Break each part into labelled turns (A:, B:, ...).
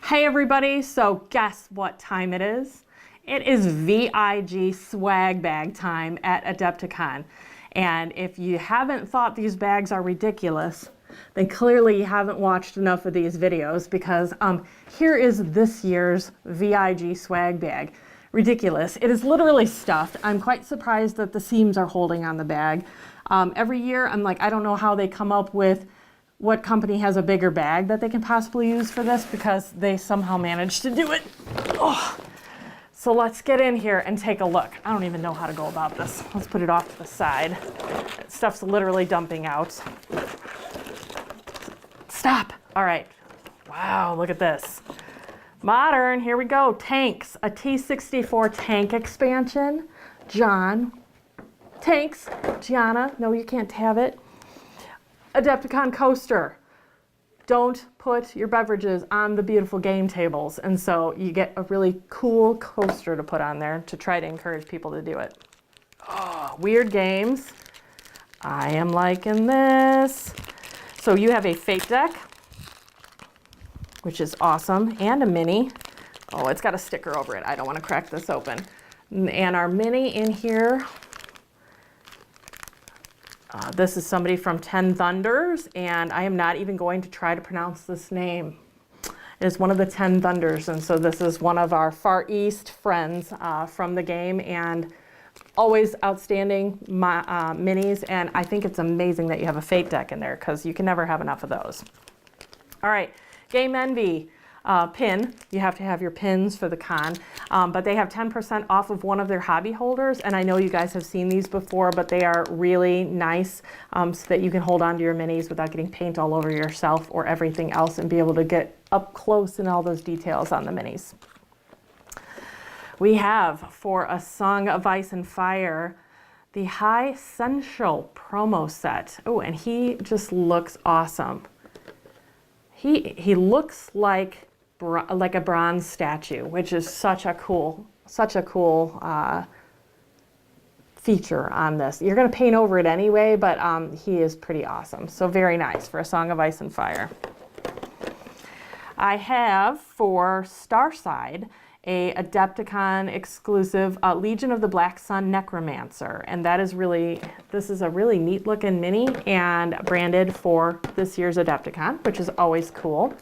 A: Hey everybody, so guess what time it is? It is VIG swag bag time at Adepticon. And if you haven't thought these bags are ridiculous, then clearly you haven't watched enough of these videos because here is this year's VIG swag bag. Ridiculous. It is literally stuffed. I'm quite surprised that the seams are holding on the bag. Every year I'm like, I don't know how they come up with what company has a bigger bag that they can possibly use for this because they somehow managed to do it. Oh. So let's get in here and take a look. I don't even know how to go about this. Let's put it off to the side. Stuff's literally dumping out. Stop. All right. Wow, look at this. Modern, here we go. Tanks, a T-64 tank expansion. John. Tanks, Gianna. No, you can't have it. Adepticon coaster. Don't put your beverages on the beautiful game tables. And so you get a really cool coaster to put on there to try to encourage people to do it. Oh, weird games. I am liking this. So you have a fate deck, which is awesome, and a mini. Oh, it's got a sticker over it. I don't want to crack this open. And our mini in here. This is somebody from 10 Thunders, and I am not even going to try to pronounce this name. It is one of the 10 Thunders, and so this is one of our Far East friends from the game, and always outstanding minis, and I think it's amazing that you have a Fate deck in there, because you can never have enough of those. All right, Game Envy. Pin. You have to have your pins for the con, but they have 10% off of one of their hobby holders, and I know you guys have seen these before, but they are really nice so that you can hold on to your minis without getting paint all over yourself or everything else and be able to get up close in all those details on the minis. We have, for A Song of Ice and Fire, the High Sensual promo set. Oh, and he just looks awesome. He looks like a bronze statue, which is such a cool feature on this. You're going to paint over it anyway, but he is pretty awesome. So very nice for A Song of Ice and Fire. I have for Starside a Adepticon exclusive Legion of the Black Sun Necromancer, and that is this is a really neat looking mini and branded for this year's Adepticon, which is always cool.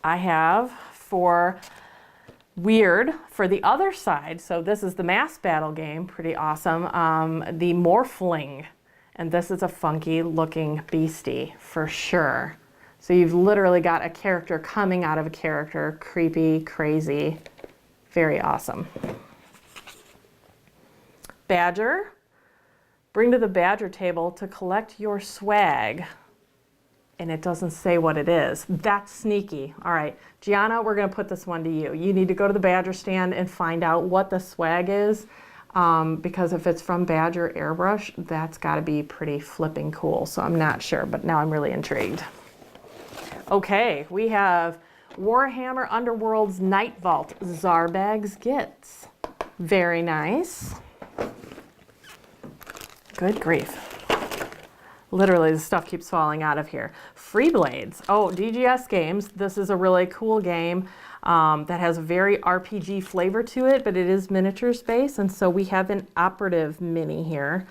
A: I have for Weird, for the other side, so this is the mass battle game, pretty awesome, the Morphling, and this is a funky looking beastie for sure. So you've literally got a character coming out of a character, creepy, crazy, very awesome. Badger, bring to the Badger table to collect your swag. And it doesn't say what it is. That's sneaky. All right, Gianna, we're gonna put this one to you. You need to go to the Badger stand and find out what the swag is, because if it's from Badger Airbrush, that's gotta be pretty flipping cool. So I'm not sure, but now I'm really intrigued. Okay, we have Warhammer Underworld's Night Vault Zarbags Gits. Very nice. Good grief. Literally, the stuff keeps falling out of here. Free Blades. Oh, DGS Games. This is a really cool game that has a very RPG flavor to it, but it is miniature space, and so we have an operative mini here.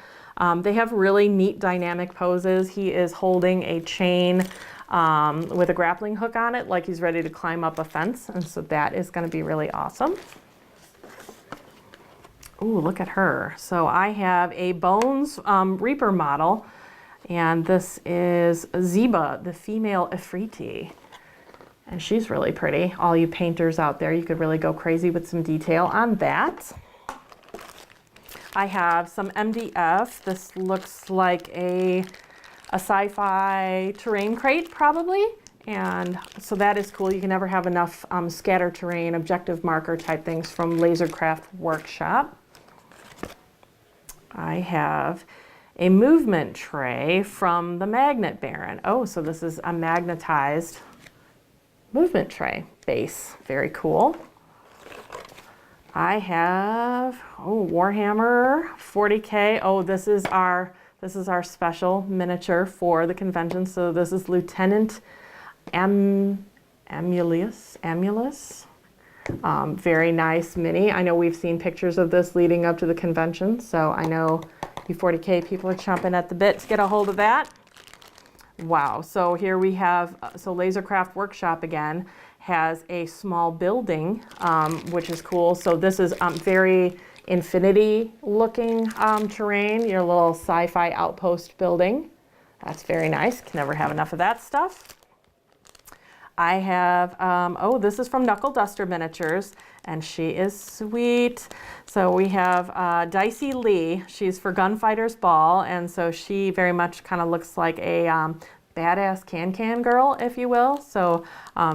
A: They have really neat dynamic poses. He is holding a chain with a grappling hook on it, like he's ready to climb up a fence, and so that is going to be really awesome. Ooh, look at her. So I have a Bones Reaper model, and this is Zeba, the female Ifriti. And she's really pretty. All you painters out there, you could really go crazy with some detail on that. I have some MDF. This looks like a sci-fi terrain crate, probably. And so that is cool. You can never have enough scatter terrain, objective marker type things from Lasercraft Workshop. I have a movement tray from the Magnet Baron. Oh, so this is a magnetized movement tray base. Very cool. I have, Warhammer 40K. Oh, this is our special miniature for the convention. So this is Lieutenant Amulus. Very nice mini. I know we've seen pictures of this leading up to the convention, so I know you 40K people are chomping at the bit to get a hold of that. Wow, so here we have, so Lasercraft Workshop again has a small building, which is cool. So this is very infinity looking terrain, your little sci-fi outpost building. That's very nice, can never have enough of that stuff. I have, oh, this is from Knuckle Duster Miniatures, and she is sweet. So we have Dicey Lee. She's for Gunfighter's Ball, and so she very much kind of looks like a badass can-can girl, if you will. So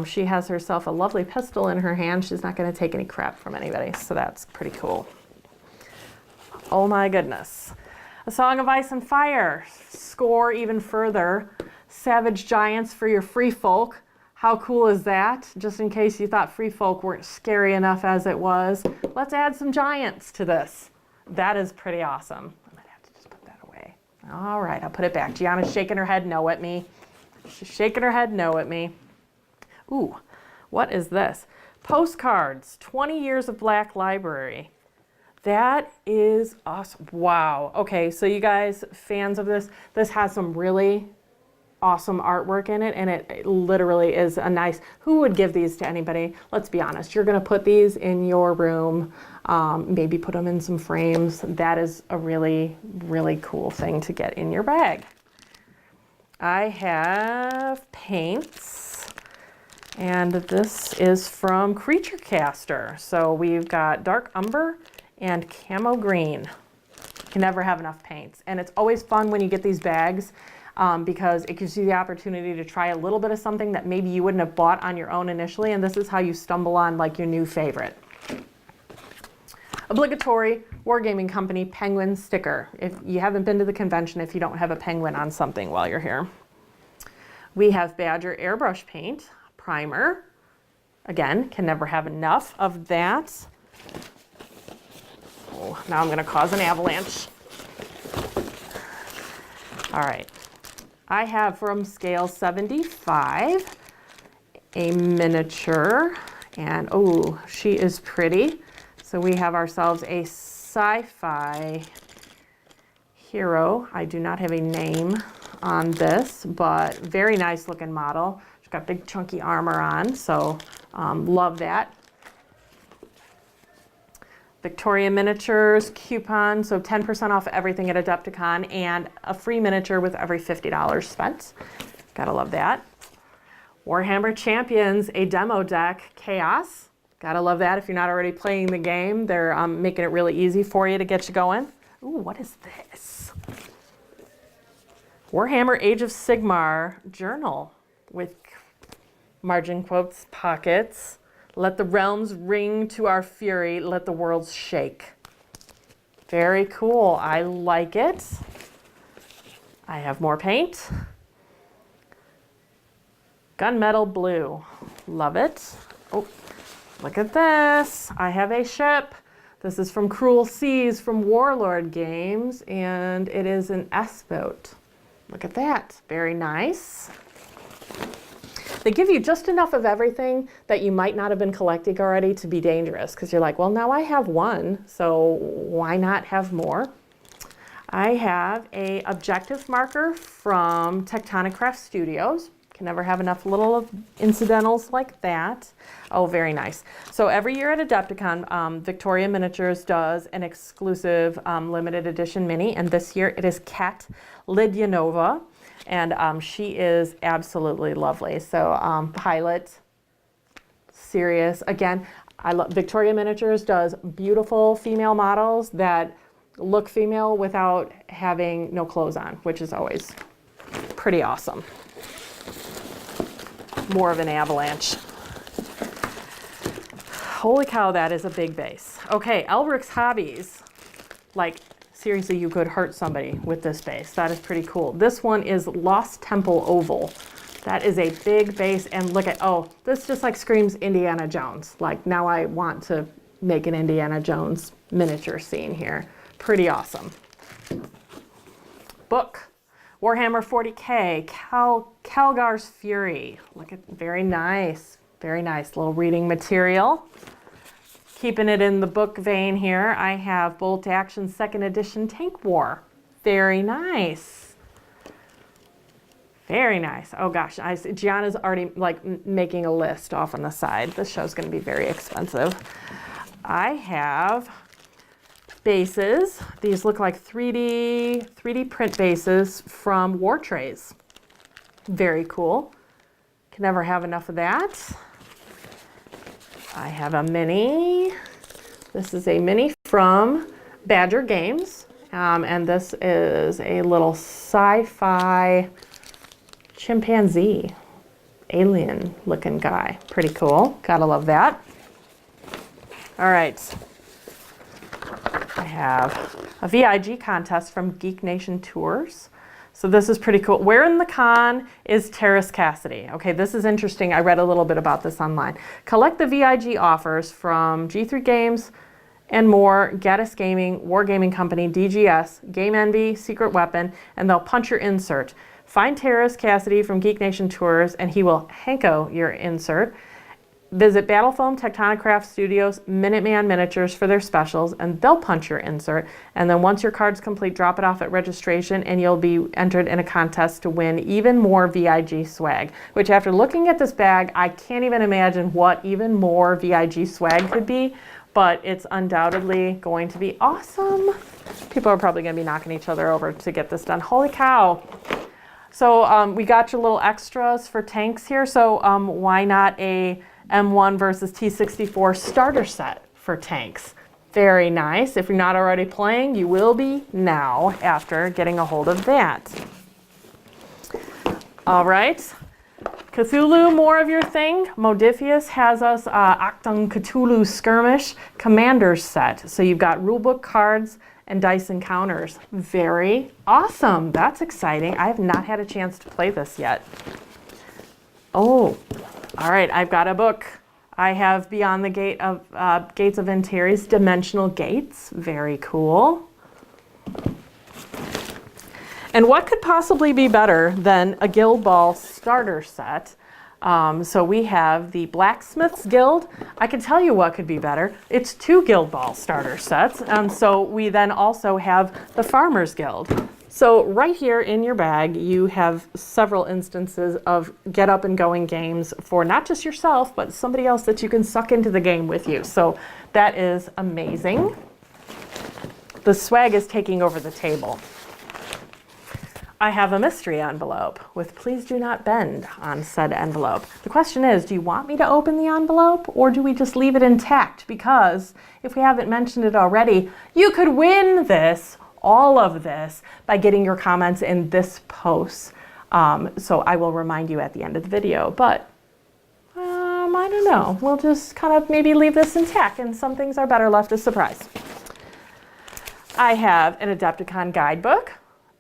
A: she has herself a lovely pistol in her hand. She's not going to take any crap from anybody, so that's pretty cool. Oh my goodness. A Song of Ice and Fire. Score even further. Savage Giants for your free folk. How cool is that? Just in case you thought free folk weren't scary enough as it was, let's add some giants to this. That is pretty awesome. I might have to just put that away. All right, I'll put it back. Gianna's shaking her head no at me. She's shaking her head no at me. Ooh, what is this? Postcards, 20 Years of Black Library. That is awesome. Wow. Okay, so you guys, fans of this, this has some really awesome artwork in it, and it literally is a nice, who would give these to anybody? Let's be honest, you're going to put these in your room, maybe put them in some frames. That is a really, really cool thing to get in your bag. I have paints, and this is from Creature Caster. So we've got Dark Umber and Camo Green. You can never have enough paints, and it's always fun when you get these bags because it gives you the opportunity to try a little bit of something that maybe you wouldn't have bought on your own initially, and this is how you stumble on like your new favorite. Obligatory Wargaming Company penguin sticker. If you haven't been to the convention, if you don't have a penguin on something while you're here. We have Badger airbrush paint, primer. Again, can never have enough of that. Oh, now I'm going to cause an avalanche. All right. I have from scale 75 a miniature, and oh, she is pretty. So we have ourselves a sci-fi hero. I do not have a name on this, but very nice looking model. She's got big chunky armor on, so love that. Victoria Miniatures coupon, so 10% off everything at Adepticon and a free miniature with every $50 spent. Gotta love that. Warhammer Champions, a demo deck, Chaos. Gotta love that. If you're not already playing the game, they're making it really easy for you to get you going. Ooh, what is this? Warhammer Age of Sigmar journal with margin quotes, pockets. Let the realms ring to our fury, let the worlds shake. Very cool, I like it. I have more paint. Gunmetal blue, love it. Oh, look at this, I have a ship. This is from Cruel Seas from Warlord Games, and it is an S-boat. Look at that, very nice. They give you just enough of everything that you might not have been collecting already to be dangerous, because you're like, well, now I have one, so why not have more? I have a objective marker from Tectonic Craft Studios. Can never have enough little incidentals like that. Oh, very nice. So every year at Adepticon, Victoria Miniatures does an exclusive limited edition mini, and this year it is Kat Lidyanova. And she is absolutely lovely. So Pilot, Sirius. Again, I love Victoria Miniatures does beautiful female models that look female without having no clothes on, which is always pretty awesome. More of an avalanche. Holy cow, that is a big base. Okay, Elric's Hobbies. Like, seriously, you could hurt somebody with this base. That is pretty cool. This one is Lost Temple Oval. That is a big base, and look at, oh, this just like screams Indiana Jones. Like, now I want to make an Indiana Jones miniature scene here. Pretty awesome. Book, Warhammer 40K, Calgar's Fury. Look at, very nice. Very nice little reading material. Keeping it in the book vein here, I have Bolt Action 2nd Edition Tank War. Very nice. Very nice. Oh gosh, Gianna's already like making a list off on the side. This show's going to be very expensive. I have bases. These look like 3D print bases from War Trays. Very cool. Can never have enough of that. I have a mini. This is a mini from Badger Games. And this is a little sci-fi chimpanzee, alien looking guy. Pretty cool. Gotta love that. All right. I have a VIG contest from Geek Nation Tours. So this is pretty cool. Where in the con is Terrace Cassidy? Okay, this is interesting. I read a little bit about this online. Collect the VIG offers from G3 Games and more, Gaddis Gaming, Wargaming Company, DGS, Game Envy, Secret Weapon, and they'll punch your insert. Find Terrace Cassidy from Geek Nation Tours and he will hanko your insert. Visit Battlefoam, Tectonic Craft Studios, Minuteman Miniatures for their specials, and they'll punch your insert. And then once your card's complete, drop it off at registration, and you'll be entered in a contest to win even more VIG swag, which after looking at this bag, I can't even imagine what even more VIG swag could be, but it's undoubtedly going to be awesome. People are probably going to be knocking each other over to get this done. Holy cow. So we got your little extras for tanks here, so why not a M1 versus T64 starter set for tanks? Very nice. If you're not already playing, you will be now after getting a hold of that. All right. Cthulhu, more of your thing. Modifius has us Achtung Cthulhu Skirmish Commander's set. So you've got rulebook cards and dice encounters. Very awesome. That's exciting. I have not had a chance to play this yet. Oh. All right, I've got a book. I have Beyond the Gates of Antares Dimensional Gates. Very cool. And what could possibly be better than a Guild Ball starter set? So we have the Blacksmiths Guild. I can tell you what could be better. It's 2 Guild Ball starter sets. So we then also have the Farmers Guild. So right here in your bag, you have several instances of get up and going games for not just yourself, but somebody else that you can suck into the game with you. So that is amazing. The swag is taking over the table. I have a mystery envelope with "Please do not bend" on said envelope. The question is, do you want me to open the envelope or do we just leave it intact? Because if we haven't mentioned it already, you could win this, all of this, by getting your comments in this post. So I will remind you at the end of the video, but I don't know. We'll just kind of maybe leave this intact, and some things are better left a surprise. I have an Adepticon guidebook,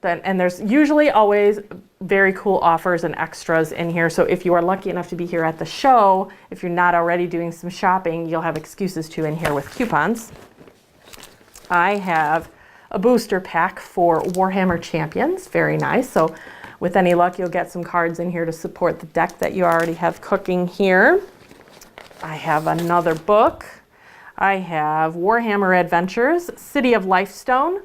A: and there's usually always very cool offers and extras in here. So if you are lucky enough to be here at the show, if you're not already doing some shopping, you'll have excuses to in here with coupons. I have a booster pack for Warhammer Champions. Very nice. So with any luck, you'll get some cards in here to support the deck that you already have cooking here. I have another book. I have Warhammer Adventures, City of Lifestone,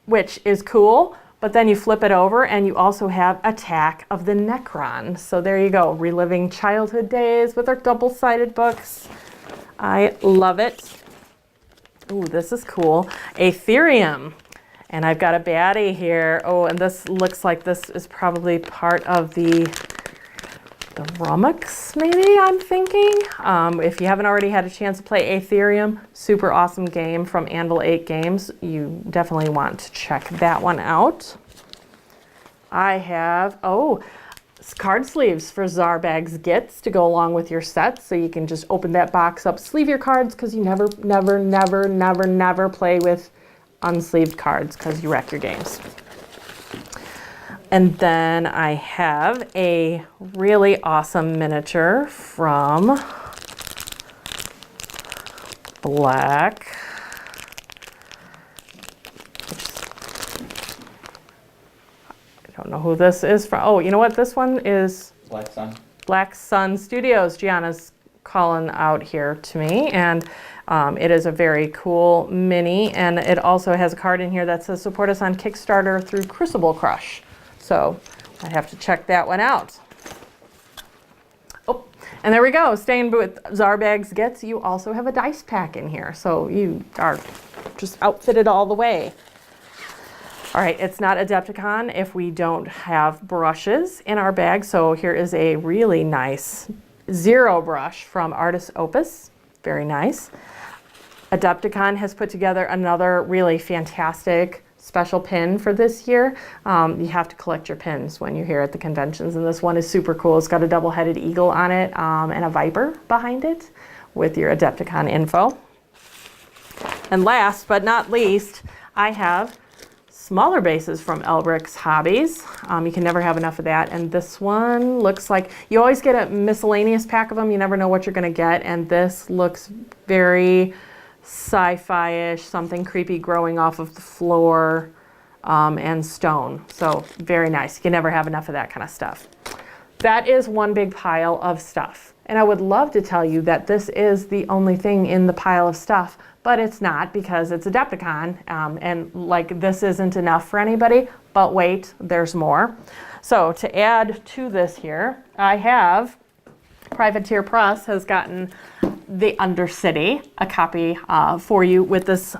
A: which is cool, but then you flip it over and you also have Attack of the Necron. So there you go, reliving childhood days with our double-sided books. I love it. Ooh, this is cool. Aetherium. And I've got a baddie here. Oh, and this looks like this is probably part of the Rumux, maybe, I'm thinking. If you haven't already had a chance to play Aetherium, super awesome game from Anvil 8 Games. You definitely want to check that one out. I have, card sleeves for Zarbag's Gits to go along with your sets, so you can just open that box up, sleeve your cards, because you never play with unsleeved cards because you wreck your games. And then I have a really awesome miniature from Black. I don't know who this is from. Oh, you know what? This one is
B: Black Sun.
A: Black Sun Studios, Gianna's calling out here to me, and it is a very cool mini, and it also has a card in here that says support us on Kickstarter through Crucible Crush. So I have to check that one out. Oh, and there we go. Staying with Czar Bags Gets, you also have a dice pack in here. So you are just outfitted all the way. All right, it's not Adepticon if we don't have brushes in our bag. So here is a really nice zero brush from Artist Opus. Very nice. Adepticon has put together another really fantastic special pin for this year. You have to collect your pins when you're here at the conventions, and this one is super cool. It's got a double-headed eagle on it and a viper behind it with your Adepticon info. And last but not least, I have smaller bases from Elbric's Hobbies. You can never have enough of that. And this one looks like, you always get a miscellaneous pack of them. You never know what you're gonna get. And this looks very sci-fi-ish, something creepy growing off of the floor and stone. So very nice. You can never have enough of that kind of stuff. That is one big pile of stuff. And I would love to tell you that this is the only thing in the pile of stuff, but it's not, because it's Adepticon, and like this isn't enough for anybody, but wait, there's more. So to add to this here, I have, Privateer Press has gotten the Undercity, a copy for you with this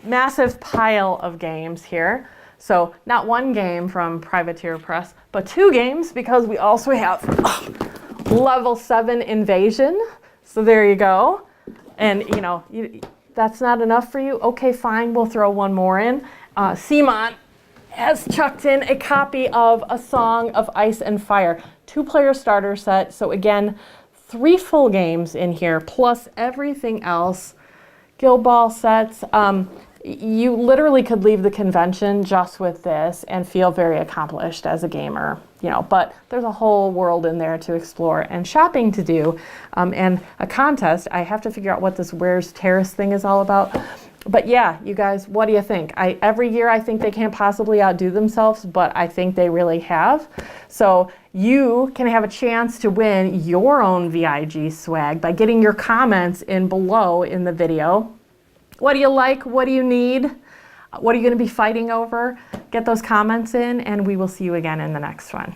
A: massive pile of games here. So not one game from Privateer Press, but two games, because we also have Level 7 Invasion. So there you go. And you know, that's not enough for you? Okay, fine, we'll throw one more in. Simon has chucked in a copy of A Song of Ice and Fire, 2-player starter set. So again, 3 full games in here, plus everything else. Guild Ball sets. You literally could leave the convention just with this and feel very accomplished as a gamer, you know, but there's a whole world in there to explore and shopping to do, and a contest. I have to figure out what this Where's Terrace thing is all about. But yeah, you guys, what do you think? Every year I think they can't possibly outdo themselves, but I think they really have. So you can have a chance to win your own VIG swag by getting your comments in below in the video. What do you like? What do you need? What are you going to be fighting over? Get those comments in, and we will see you again in the next one.